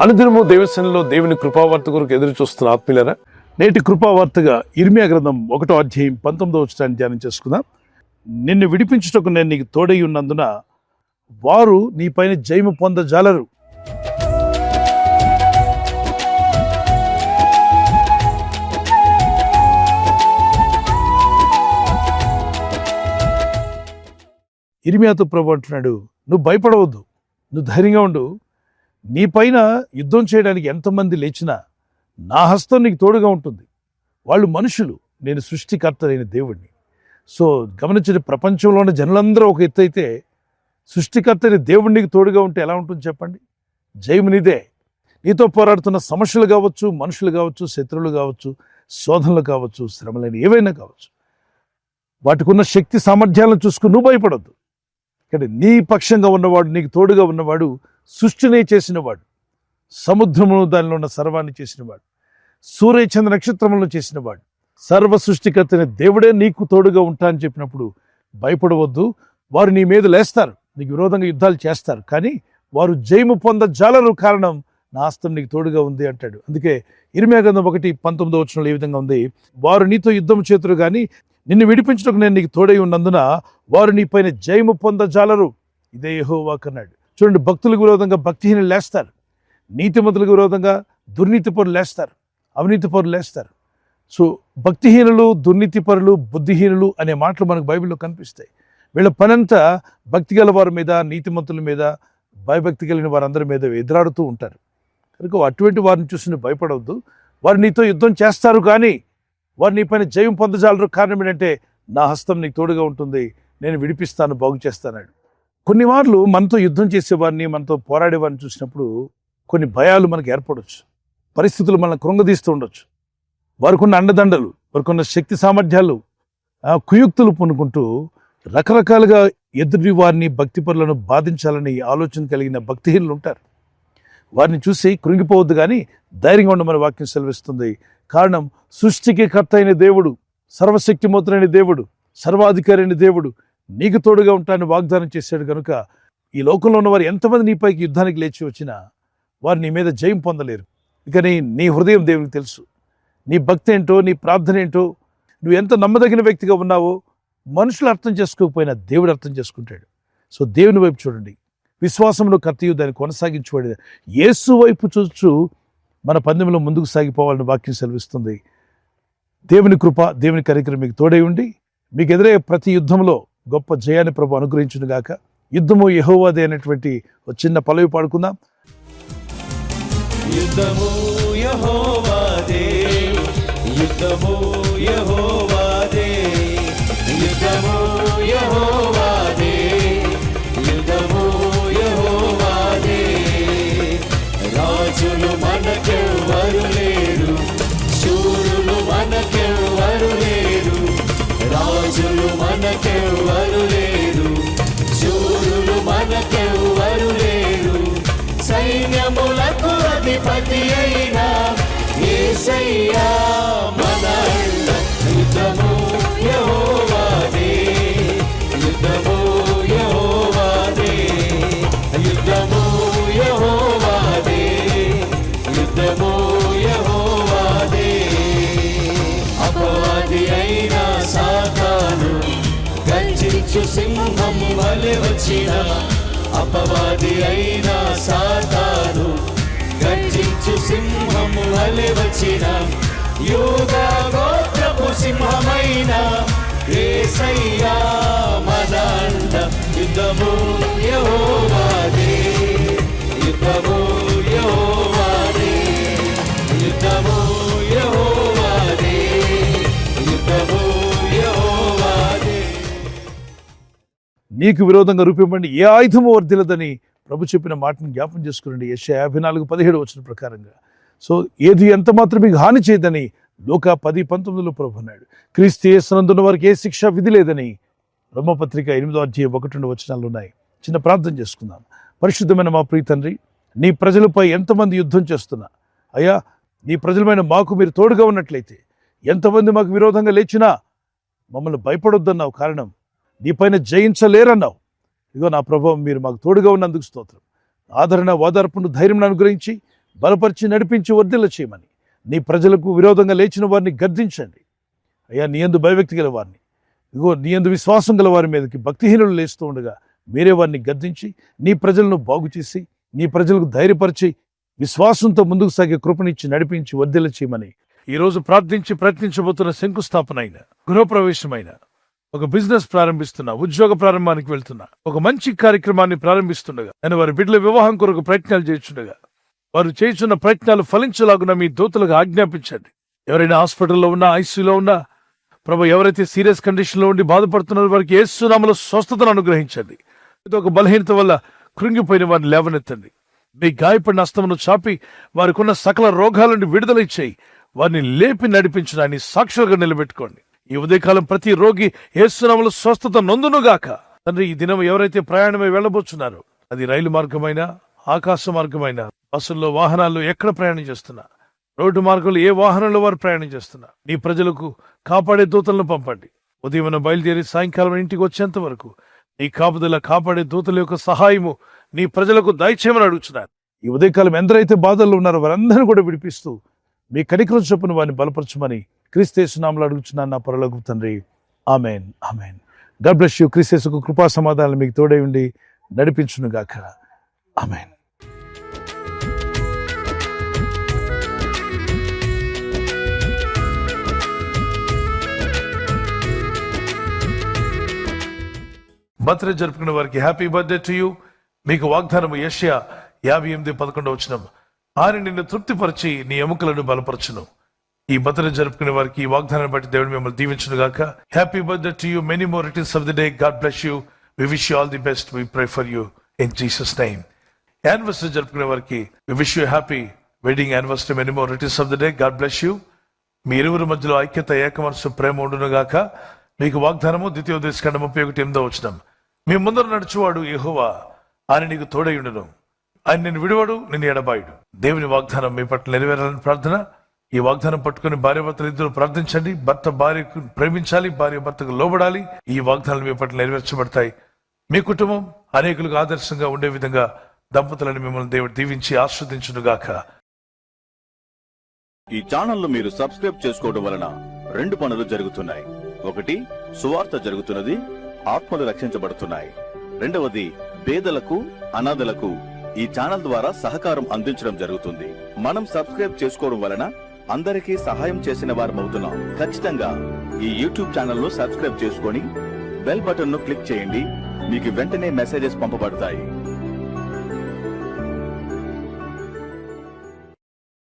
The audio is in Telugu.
అనుదినము దేవసేనలో దేవుని కృపావార్త కొరకు ఎదురు చూస్తున్న ఆత్మీయులారా, నేటి కృపావార్తగా ఇర్మియా గ్రంథం 1వ అధ్యాయం 19వ వచనాన్ని ధ్యానం చేసుకుందాం. నిన్ను విడిపించుటకు నేను నీకు తోడై ఉన్నందున వారు నీ పైన జయము పొందజాలరు. ఇర్మియాతో ప్రభు అంటున్నాడు, నువ్వు భయపడవద్దు, నువ్వు ధైర్యంగా ఉండు. నీ పైన యుద్ధం చేయడానికి ఎంతమంది లేచినా నా హస్తం నీకు తోడుగా ఉంటుంది. వాళ్ళు మనుషులు, నేను సృష్టికర్తలైన దేవుడిని. సో గమనించండి, ప్రపంచంలో ఉన్న జనులందరూ ఒక ఎత్తు అయితే సృష్టికర్తని దేవుడు నీకు తోడుగా ఉంటే ఎలా ఉంటుంది చెప్పండి? జయము నీదే. నీతో పోరాడుతున్న సమస్యలు కావచ్చు, మనుషులు కావచ్చు, శత్రువులు కావచ్చు, శోధనలు కావచ్చు, శ్రమలైన ఏవైనా కావచ్చు, వాటికి ఉన్న శక్తి సామర్థ్యాలను చూసుకుని నువ్వు భయపడొద్దు. కానీ నీ పక్షంగా ఉన్నవాడు, నీకు తోడుగా ఉన్నవాడు సృష్టినే చేసినవాడు, సముద్రమును దానిలో ఉన్న సర్వాన్ని చేసినవాడు, సూర్యచంద్ర నక్షత్రములను చేసినవాడు, సర్వ సృష్టికర్తని దేవుడే నీకు తోడుగా ఉంటా అని చెప్పినప్పుడు భయపడవద్దు. వారు నీ మీద లేస్తారు, నీకు విరోధంగా యుద్ధాలు చేస్తారు, కానీ వారు జయము పొందజాలరు. కారణం నా హస్తం నీకు తోడుగా ఉంది అంటాడు. అందుకే ఇర్మియా గ్రంథం 1:19 వచనంలో ఈ విధంగా ఉంది, వారు నీతో యుద్ధం చేతురు కానీ నిన్ను విడిపించడానికి నేను నీకు తోడై ఉన్నందున వారు నీ పైన జయము పొందజాలరు. ఇదే యెహోవా అన్నాడు. చూడండి, భక్తులకు విరోధంగా భక్తిహీనులు లేస్తారు, నీతిమంతులకు విరోధంగా దుర్నీతి పరులు లేస్తారు, అవినీతి పరులు లేస్తారు. సో భక్తిహీనులు, దుర్నీతి పరులు, బుద్ధిహీనులు అనే మాటలు మనకు బైబిల్లో కనిపిస్తాయి. వీళ్ళ పనంతా భక్తి గల వారి మీద, నీతిమంతుల మీద, భయభక్తి కలిగిన వారందరి మీద ఎదురాడుతూ ఉంటారు. కనుక అటువంటి వారిని చూసి నువ్వు భయపడవద్దు. వారు నీతో యుద్ధం చేస్తారు కానీ వారు నీ పైన జయం పొందజాలరు. కారణం ఏంటంటే నా హస్తం నీకు తోడుగా ఉంటుంది, నేను విడిపిస్తాను, బాగు చేస్తాను. కొన్ని మార్లు మనతో యుద్ధం చేసేవారిని, మనతో పోరాడేవారిని చూసినప్పుడు కొన్ని భయాలు మనకు ఏర్పడవచ్చు, పరిస్థితులు మనల్ని కృంగదీస్తూ ఉండొచ్చు. వారికున్న అండదండలు, వారికున్న శక్తి సామర్థ్యాలు, కుయుక్తులు పొనుకుంటూ రకరకాలుగా ఎదుటి వారిని, భక్తిపరులను బాధించాలని ఆలోచన కలిగిన భక్తిహీనులు ఉంటారు. వారిని చూసి కృంగిపోవద్దు, కానీ ధైర్యంగా ఉండమని వాక్యం సెలవిస్తుంది. కారణం, సృష్టికి కర్త అయిన దేవుడు, సర్వశక్తిమంతుడైన దేవుడు, సర్వాధికారి అయిన దేవుడు నీకు తోడుగా ఉంటానని వాగ్దానం చేశాడు. కనుక ఈ లోకంలో ఉన్న వారు ఎంతమంది నీపైకి యుద్ధానికి లేచి వచ్చినా వారు నీ మీద జయం పొందలేరు. ఇకని నీ హృదయం దేవునికి తెలుసు, నీ భక్తి ఏంటో, నీ ప్రార్థన ఏంటో, నువ్వు ఎంత నమ్మదగిన వ్యక్తిగా ఉన్నావో మనుషులు అర్థం చేసుకోకపోయినా దేవుడు అర్థం చేసుకుంటాడు. సో దేవుని వైపు చూడండి, విశ్వాసంలో కర్తయు దాన్ని కొనసాగించబడి యేసు వైపు చూస్తూ మన పందెంలో ముందుకు సాగిపోవాలని వాక్యం సెలవిస్తుంది. దేవుని కృప, దేవుని కనికరం మీకు తోడై ఉండి మీకు ఎదురయ్యే ప్రతి యుద్ధంలో గొప్ప జయాన్ని ప్రభు అనుగ్రహించును గాక. యుద్ధము యెహోవాదే అనేటువంటి ఒక చిన్న పల్లవి పాడుకుందాం. యుద్ధము యెహోవాదే, యుద్ధము యెహోవాదే, యుద్ధము యెహోవాదే, యుద్ధము యెహోవాదే. రాజులు మనకెవ్వరు లేరు, శూరులు మనకెవ్వరు లేరు. రాజులు మనకెవ్వరు లేరు, శూరులు మనకెవ్వరు లేరు. సైన్యములకు అధిపతి అయిన యేసయ్యా మన అండ. యుద్ధము యెహోవాదే, యుద్ధము యెహోవాదే, యుద్ధము యెహోవాదే, యుద్ధము యెహోవాదే. అపవాది అయిన సాతాను గర్జించు సింహం వలె వచ్చిన, అపవాది అయిన సాతాను గర్జించు సింహము వలె వచ్చిన, యూదా గోత్రపు సింహమైన యేసయ్యా మన అండ. యుద్ధము యెహోవాదే, యుద్ధము యెహోవాదే, యుద్ధము యెహోవాదే, యుద్ధము యెహోవాదే. నీకు విరోధంగా రూపింపండి ఏ ఆయుధము వర్ధిల్లదని ప్రభు చెప్పిన మాటను జ్ఞాపం చేసుకునండి. యెషయా 54:17 వచ్చిన ప్రకారంగా. సో ఏది ఎంత మాత్రం మీకు హాని చేయదని లూకా 10:19 ప్రభు అన్నాడు. క్రీస్తు యేసునందున్న వారికి ఏ శిక్ష విధి లేదని రోమపత్రిక 8వ అధ్యాయం 1-2 వచనాలు ఉన్నాయి. చిన్న ప్రార్థన చేసుకుందాం. పరిశుద్ధమైన మా ప్రియ తండ్రి, నీ ప్రజలపై ఎంతమంది యుద్ధం చేస్తున్నా అయ్యా, నీ ప్రజలమైన మాకు మీరు తోడుగా ఉన్నట్లయితే ఎంతమంది మాకు విరోధంగా లేచినా మమ్మల్ని భయపడొద్దన్నావు. కారణం, నీ పైన జయించలేరన్నావు. ఇదిగో నా ప్రభావం, మీరు మాకు తోడుగా ఉన్నందుకు స్తోత్రం. ఆదరణ, ఓదార్పును, ధైర్యం అనుగ్రహించి బలపరిచి నడిపించి వర్ధిల్ల చేయమని, నీ ప్రజలకు విరోధంగా లేచిన వారిని గద్దించండి అయ్యా. నీ యందు భయభక్తి గల వారిని, ఇగో నీ యందు విశ్వాసం గల వారి మీదకి భక్తిహీనులు లేస్తూ ఉండగా మీరే వారిని గద్దించి నీ ప్రజలను బాగు చేసి, నీ ప్రజలకు ధైర్యపరిచి విశ్వాసంతో ముందుకు సాగే కృపనిచ్చి నడిపించి వర్ధిల్ల చేయమని ఈరోజు ప్రార్థించి ప్రయత్నించబోతున్న శంకుస్థాపన అయిన, గృహప్రవేశమైన, ఒక బిజినెస్ ప్రారంభిస్తున్నా, ఉద్యోగ ప్రారంభానికి వెళ్తున్నా, ఒక మంచి కార్యక్రమాన్ని ప్రారంభిస్తుండగా, నేను వారి బిడ్డల వివాహం కొరకు ప్రయత్నాలు చేస్తుండగా వారు చేస్తున్న ప్రయత్నాలు ఫలించలాగున మీ దూతలకు ఆజ్ఞాపించండి. ఎవరైనా హాస్పిటల్లో ఉన్నా, ఐసీయూలో ఉన్నా, ప్రభు ఎవరైతే సీరియస్ కండిషన్లో ఉండి బాధపడుతున్నారో వారికి యేసు నామములో స్వస్థతను అనుగ్రహించండి. ఇది ఒక బలహీనత వల్ల కృంగిపోయిన వారిని లేవనెత్తండి. మీ గాయపడిన హస్తమును చాపి వారికి ఉన్న సకల రోగాల నుండి విడుదల ఇచ్చేయి. వారిని లేపి నడిపించడాన్ని సాక్షులుగా నిలబెట్టుకోండి. ఈ ఉదయకాలం ప్రతి రోగి యేసు నామములో స్వస్థత నొందునుగాక. తండ్రి, ఈ దినం ఎవరైతే ప్రయాణమై వెళ్ళబోతున్నారో, అది రైలు మార్గమైన, ఆకాశ మార్గమైన, బస్సుల్లో, వాహనాల్లో ఎక్కడ ప్రయాణం చేస్తున్నా, రోడ్డు మార్గంలో ఏ వాహనంలో వారు ప్రయాణం చేస్తున్నా, నీ ప్రజలకు కాపాడే దూతలను పంపండి. ఉదయం బయలుదేరి సాయంకాలం ఇంటికి వచ్చేంత వరకు నీ కాపుదల, కాపాడే దూతల యొక్క సహాయము నీ ప్రజలకు దయచేయమని అడుగుతున్నాను. ఈ ఉదయకాలం ఎందరైతే బాధల్లో ఉన్నారో వారందరినీ కూడా విడిపిస్తూ మీ కనికరం చొప్పున వారిని బలపరచమని క్రీస్తు యేసు నామములో అడుగుతున్నాను నా పరలోకపు తండ్రి. Amen, amen. God bless you. క్రీస్తు యేసు కృపా సమాధానాలు మీకు తోడై ఉండి నడిపించును గాక. ఆమెన్. బర్త్డే జరుపుకునే వారికి హ్యాపీ బర్త్డే టు యూ. మీకు వాగ్దానము యెషయా 58:11 ఆయన నిన్ను తృప్తిపరిచి నీ ఎముకలను బలపరచును. ఈ బర్త్డే జరుపుకునే వారికి ఈ వాగ్దానాన్ని బట్టి దేవుడు మిమ్మల్ని దీవించును గాక. Happy birthday to you. Many more returns of the day. God bless you. We wish you all the best. We pray for you in Jesus name. Anniversary జరుపుకునే వారికి we wish you happy wedding anniversary. Many more returns of the day. God bless you. మీ ఇరువురి మధ్యలో ఐక్యత, ఏకమనస్సు, ప్రేమ ఉండును గాక. మీకు వాగ్దానము ద్వితీయోపదేశకాండం 31:8 మీ ముందర నడుచువాడు యెహోవా, ఆయన నీకు తోడైయుండును, ఆయన నిన్ను విడువడు, నిన్ను ఎడబాయుడు. దేవుని వాగ్దానం మీ పట్ల నెరవేరాలని ప్రార్థన. ఈ వాగ్దానం పట్టుకుని భార్యాభర్తలు ఇద్దరు ప్రార్థించండి. భర్త భార్యకు ప్రేమించాలి, భార్య భర్తకు లోబడాలి. ఈ వాగ్దానాలు మీ పట్ల నెరవేర్చబడతాయి. మీ కుటుంబం అనేకులకు ఆదర్శంగా ఉండే విధంగా దంపతులను మిమ్మల్ని దేవుడు దీవించి ఆస్వాదించునుగాక. ఈ ఛానల్ మీరు సబ్స్క్రైబ్ చేసుకోవడం వలన 2 పనులు జరుగుతున్నాయి. ఒకటి, సువార్త జరుగుతున్నది, ఆత్మలు రక్షించబడుతున్నాయి. రెండవది, పేదలకు, అనాథలకు ఈ ఛానల్ ద్వారా సహకారం అందించడం జరుగుతుంది. మనం సబ్స్క్రైబ్ చేసుకోవడం వలన అందరికీ సహాయం చేసిన వారమవుతున్నాం. ఖచ్చితంగా ఈ యూట్యూబ్ ఛానల్ ను సబ్స్క్రైబ్ చేసుకొని బెల్ బటన్ ను క్లిక్ చేయండి. మీకు వెంటనే మెసేజెస్ పంపబడతాయి.